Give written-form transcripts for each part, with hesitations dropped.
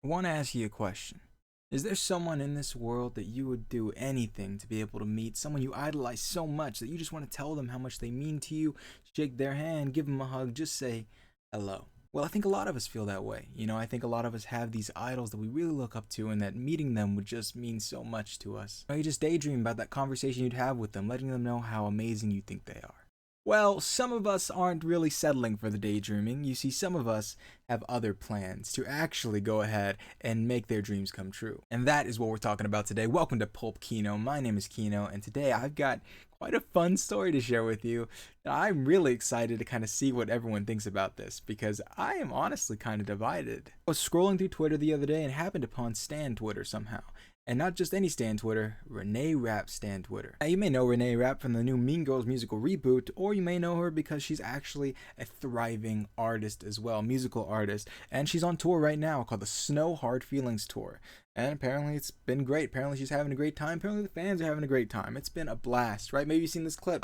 I want to ask you a question. Is there someone in this world that you would do anything to be able to meet? Someone you idolize so much that you just want to tell them how much they mean to you, shake their hand, give them a hug, just say hello? Well, I think a lot of us feel that way. I think a lot of us have these idols that we really look up to, and that meeting them would just mean so much to us. You just daydream about that conversation you'd have with them, letting them know how amazing you think they are. Well, some of us aren't really settling for the daydreaming. You see, some of us have other plans to actually go ahead and make their dreams come true. And that is what we're talking about today. Welcome to Pulp Kino. My name is Kino, and today I've got quite a fun story to share with you. I'm really excited to kind of see what everyone thinks about this, because I am honestly kind of divided. I was scrolling through Twitter the other day and happened upon Stan Twitter somehow. And not just any Stan Twitter, Reneé Rapp Stan Twitter. Now, you may know Reneé Rapp from the new Mean Girls musical reboot, or you may know her because she's actually a thriving artist as well, musical artist. And she's on tour right now called the Snow Hard Feelings Tour. And apparently it's been great. Apparently she's having a great time. Apparently the fans are having a great time. It's been a blast, right? Maybe you've seen this clip.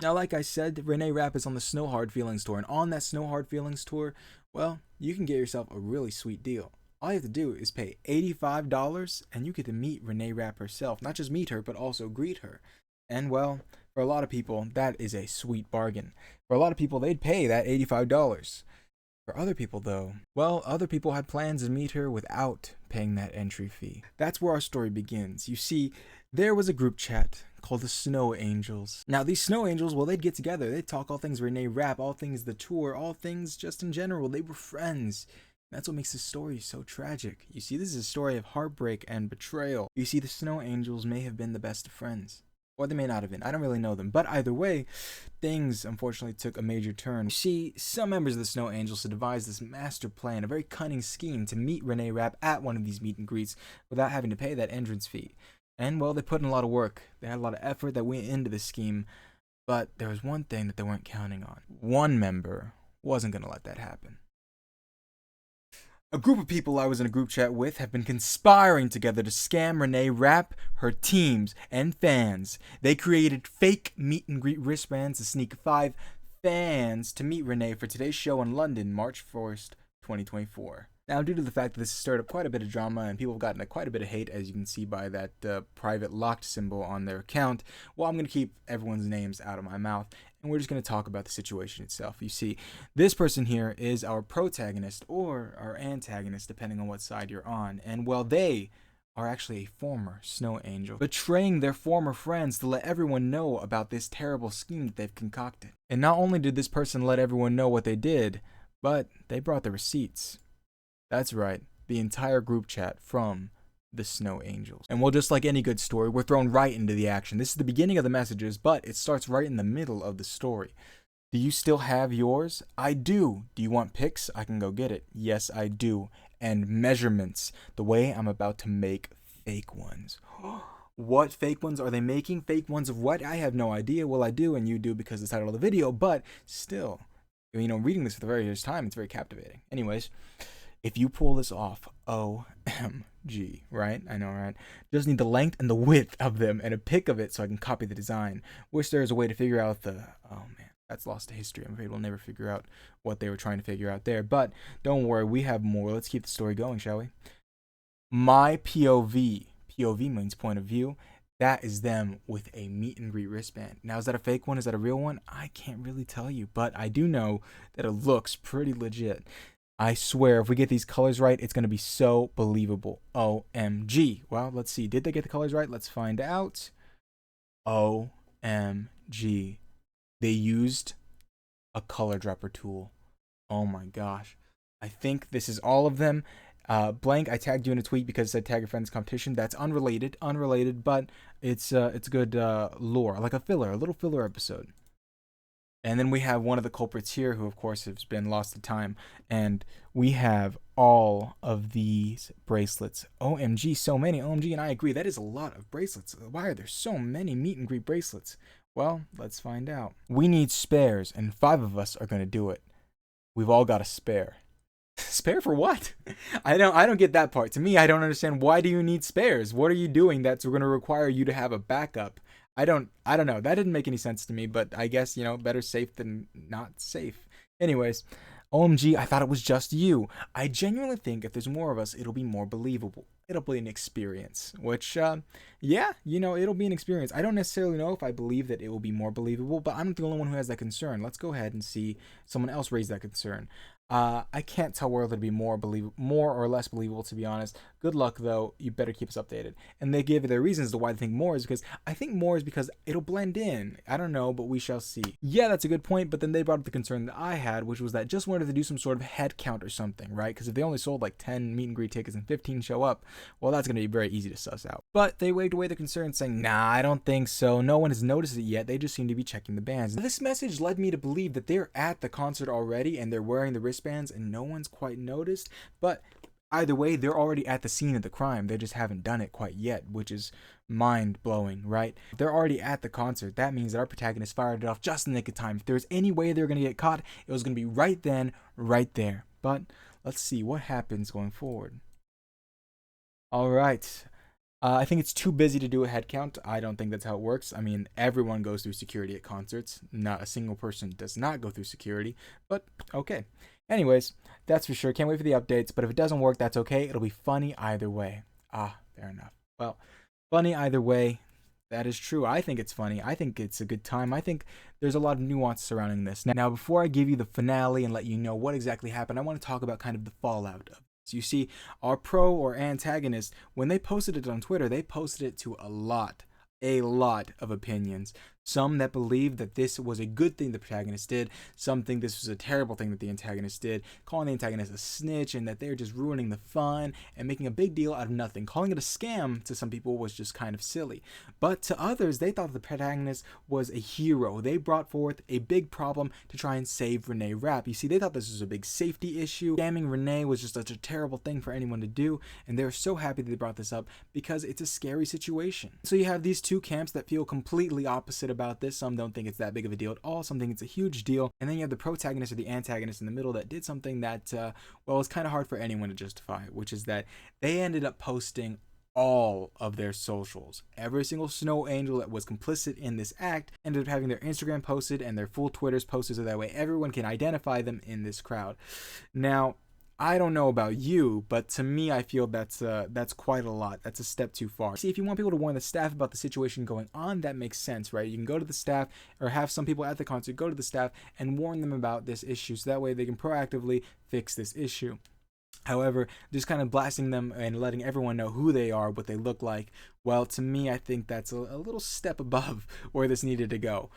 Now, like I said, Reneé Rapp is on the Snow Hard Feelings Tour. And on that Snow Hard Feelings Tour, well, you can get yourself a really sweet deal. All you have to do is pay $85 and you get to meet Reneé Rapp herself. Not just meet her, but also greet her. And well, for a lot of people, that is a sweet bargain. For a lot of people, they'd pay that $85. For other people, though, well, other people had plans to meet her without paying that entry fee. That's where our story begins. You see, there was a group chat called the Snow Angels. Now, these Snow Angels, well, they'd get together. They'd talk all things Reneé Rapp, all things the tour, all things just in general. They were friends. That's what makes this story so tragic. You see, this is a story of heartbreak and betrayal. You see, the Snow Angels may have been the best of friends. Or they may not have been. I don't really know them. But either way, things unfortunately took a major turn. You see, some members of the Snow Angels had devised this master plan, a very cunning scheme to meet Reneé Rapp at one of these meet and greets without having to pay that entrance fee. And well, they put in a lot of work. They had a lot of effort that went into this scheme. But there was one thing that they weren't counting on. One member wasn't going to let that happen. A group of people I was in a group chat with have been conspiring together to scam Reneé Rapp, her teams, and fans. They created fake meet and greet wristbands to sneak 5 fans to meet Reneé for today's show in London, March 1st, 2024. Now, due to the fact that this has stirred up quite a bit of drama and people have gotten quite a bit of hate, as you can see by that private locked symbol on their account, well, I'm going to keep everyone's names out of my mouth, and we're just going to talk about the situation itself. You see, this person here is our protagonist or our antagonist, depending on what side you're on, and well, they are actually a former Snow Angel, betraying their former friends to let everyone know about this terrible scheme that they've concocted. And not only did this person let everyone know what they did, but they brought the receipts. That's right, the entire group chat from the Snow Angels. And well, just like any good story, we're thrown right into the action. This is the beginning of the messages, but it starts right in the middle of the story. Do you still have yours? I do. Do you want pics? I can go get it. Yes, I do. And measurements, the way I'm about to make fake ones. What fake ones are they making? Fake ones of what? I have no idea. Well, I do, and you do because it's the title of the video, but still, reading this for the very first time, it's very captivating. Anyways, if you pull this off, OMG, right? I know, right? Just need the length and the width of them and a pic of it so I can copy the design. Wish there was a way to figure out oh man, that's lost to history. I'm afraid we'll never figure out what they were trying to figure out there. But don't worry, we have more. Let's keep the story going, shall we? My POV. POV means point of view. That is them with a meet and greet wristband. Now, is that a fake one? Is that a real one? I can't really tell you, but I do know that it looks pretty legit. I swear, if we get these colors right, it's going to be so believable. OMG. Well, let's see. Did they get the colors right? Let's find out. OMG. They used a color dropper tool. Oh my gosh. I think this is all of them. Blank, I tagged you in a tweet because it said tag your friends competition. That's unrelated, but it's good lore, like a little filler episode. And then we have one of the culprits here who, of course, has been lost to time. And we have all of these bracelets. OMG, so many. OMG, and I agree. That is a lot of bracelets. Why are there so many meet and greet bracelets? Well, let's find out. We need spares, and 5 of us are going to do it. We've all got a spare. Spare for what? I don't get that part. To me, I don't understand. Why do you need spares? What are you doing that's going to require you to have a backup? I don't know. That didn't make any sense to me, but I guess, better safe than not safe. Anyways, OMG, I thought it was just you. I genuinely think if there's more of us, it'll be more believable. It'll be an experience, which, yeah, it'll be an experience. I don't necessarily know if I believe that it will be more believable, but I'm not the only one who has that concern. Let's go ahead and see someone else raise that concern. I can't tell whether it'll be more or less believable, to be honest. Good luck, though. You better keep us updated. And they give their reasons to why they think more is because I think more is because it'll blend in. I don't know, but we shall see. Yeah, that's a good point. But then they brought up the concern that I had, which was that just wanted to do some sort of head count or something, right? Because if they only sold like 10 meet and greet tickets and 15 show up, well, that's going to be very easy to suss out. But they waved away the concern, saying, nah, I don't think so. No one has noticed it yet. They just seem to be checking the bands. This message led me to believe that they're at the concert already and they're wearing the wristbands and no one's quite noticed. But either way, they're already at the scene of the crime. They just haven't done it quite yet, which is mind-blowing, right? If they're already at the concert, that means that our protagonist fired it off just in the nick of time. If there's any way they're going to get caught, it was going to be right then, right there. But let's see what happens going forward. All right. I think it's too busy to do a head count. I don't think that's how it works. I mean, everyone goes through security at concerts. Not a single person does not go through security, but okay. Anyways, that's for sure. Can't wait for the updates, but if it doesn't work, that's okay. It'll be funny either way. Fair enough. Well, funny either way. That is true. I think it's funny. I think it's a good time. I think there's a lot of nuance surrounding this. Now, before I give you the finale and let you know what exactly happened, I want to talk about kind of the fallout of. So you see, our pro or antagonist, when they posted it on Twitter, they posted it to a lot of opinions. Some that believe that this was a good thing the protagonist did. Some think this was a terrible thing that the antagonist did, calling the antagonist a snitch and that they're just ruining the fun and making a big deal out of nothing. Calling it a scam to some people was just kind of silly. But to others, they thought the protagonist was a hero. They brought forth a big problem to try and save Reneé Rapp. You see, they thought this was a big safety issue. Scamming Reneé was just such a terrible thing for anyone to do, and they're so happy that they brought this up because it's a scary situation. So you have these two camps that feel completely opposite about this. Some don't think it's that big of a deal at all. Some think it's a huge deal. And then you have the protagonist or the antagonist in the middle that did something that, well, it's kind of hard for anyone to justify, which is that they ended up posting all of their socials. Every single snow angel that was complicit in this act ended up having their Instagram posted and their full Twitters posted, so that way everyone can identify them in this crowd. Now, I don't know about you, but to me, I feel that's quite a lot. That's a step too far. See, if you want people to warn the staff about the situation going on, that makes sense, right? You can go to the staff or have some people at the concert go to the staff and warn them about this issue, so that way they can proactively fix this issue. However, just kind of blasting them and letting everyone know who they are, what they look like, well, to me, I think that's a little step above where this needed to go.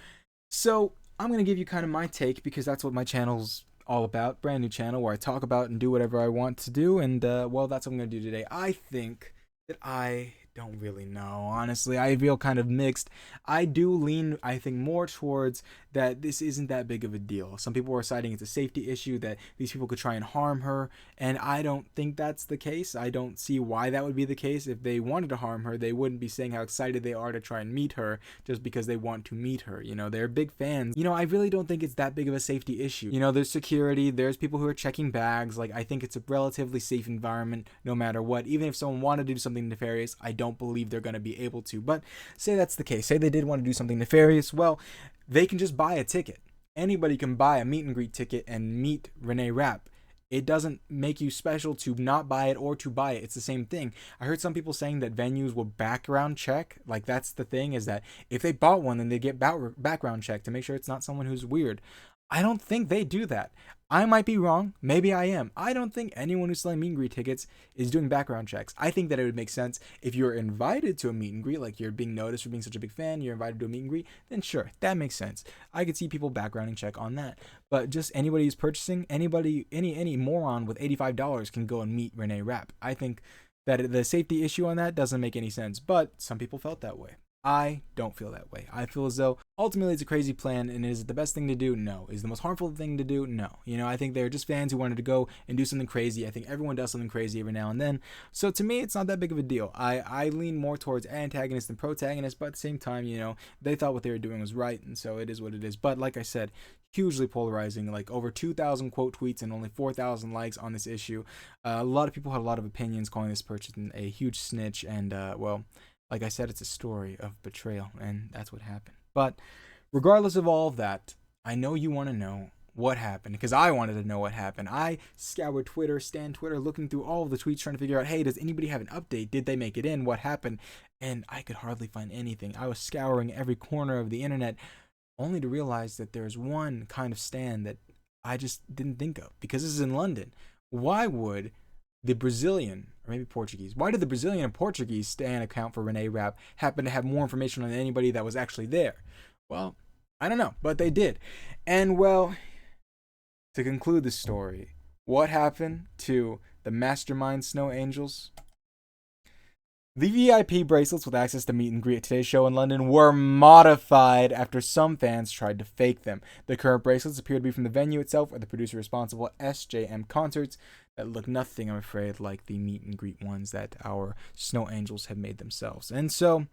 So I'm going to give you kind of my take, because that's what my channel's all about. Brand new channel where I talk about and do whatever I want to do, and well, that's what I'm gonna do today. I think that I don't really know, honestly. I feel kind of mixed. I do lean, I think, more towards that this isn't that big of a deal. Some people are citing it's a safety issue, that these people could try and harm her, and I don't think that's the case. I don't see why that would be the case. If they wanted to harm her, they wouldn't be saying how excited they are to try and meet her just because they want to meet her. They're big fans. I really don't think it's that big of a safety issue. There's security, there's people who are checking bags. Like, I think it's a relatively safe environment no matter what. Even if someone wanted to do something nefarious, I don't believe they're going to be able to. But say that's the case. Say they did want to do something nefarious. Well, they can just buy a ticket. Anybody can buy a meet and greet ticket and meet Reneé Rapp. It doesn't make you special to not buy it or to buy it. It's the same thing. I heard some people saying that venues will background check. Like, that's the thing, is that if they bought one, then they get background check to make sure it's not someone who's weird. I don't think they do that. I might be wrong. Maybe I am. I don't think anyone who's selling meet and greet tickets is doing background checks. I think that it would make sense if you're invited to a meet and greet, like you're being noticed for being such a big fan, you're invited to a meet and greet, then sure, that makes sense. I could see people backgrounding check on that. But just anybody who's purchasing, any moron with $85 can go and meet Reneé Rapp. I think that the safety issue on that doesn't make any sense, but some people felt that way. I don't feel that way. I feel as though ultimately it's a crazy plan, and is it the best thing to do? No. Is it the most harmful thing to do? No. I think they're just fans who wanted to go and do something crazy. I think everyone does something crazy every now and then. So to me, it's not that big of a deal. I lean more towards antagonist than protagonist, but at the same time, they thought what they were doing was right, and so it is what it is. But like I said, hugely polarizing, like over 2,000 quote tweets and only 4,000 likes on this issue. A lot of people had a lot of opinions, calling this person a huge snitch, and well, like I said, it's a story of betrayal, and that's what happened. But regardless of all of that, I know you want to know, what happened, because I wanted to know what happened. I scoured Twitter, Twitter, looking through all of the tweets, trying to figure out, hey, does anybody have an update? Did they make it in? What happened? And I could hardly find anything. I was scouring every corner of the internet, only to realize that there's one kind of stan that I just didn't think of, because this is in London. Why would the Brazilian, or maybe Portuguese, why did the Brazilian and Portuguese stan account for Reneé Rapp happen to have more information on anybody that was actually there? Well, I don't know, but they did. And well, to conclude the story, what happened to the mastermind Snow Angels? The VIP bracelets with access to meet and greet at today's show in London were modified after some fans tried to fake them. The current bracelets appear to be from the venue itself or the producer responsible, SJM Concerts, that look nothing, I'm afraid, like the meet and greet ones that our Snow Angels have made themselves. And so,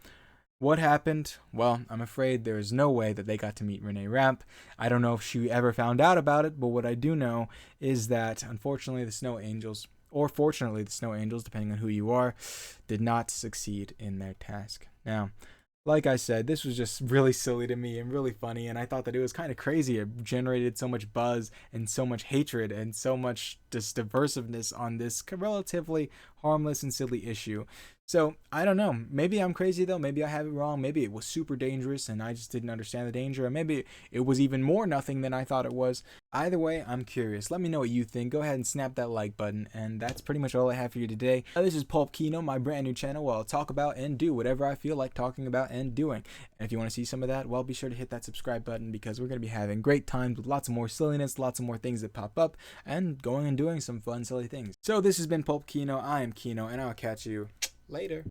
what happened? Well, I'm afraid there is no way that they got to meet Reneé Rapp. I don't know if she ever found out about it, but what I do know is that, unfortunately, the Snow Angels, or fortunately the Snow Angels, depending on who you are, did not succeed in their task. Now, like I said, this was just really silly to me and really funny, and I thought that it was kind of crazy. It generated so much buzz and so much hatred and so much just diversiveness on this relatively harmless and silly issue. So, I don't know. Maybe I'm crazy, though. Maybe I have it wrong. Maybe it was super dangerous and I just didn't understand the danger. Or maybe it was even more nothing than I thought it was. Either way, I'm curious. Let me know what you think. Go ahead and snap that like button. And that's pretty much all I have for you today. This is Pulp Kino, my brand new channel where I'll talk about and do whatever I feel like talking about and doing. And if you want to see some of that, well, be sure to hit that subscribe button, because we're going to be having great times with lots of more silliness, lots of more things that pop up, and going and doing some fun, silly things. So this has been Pulp Kino. I am Kino, and I'll catch you later.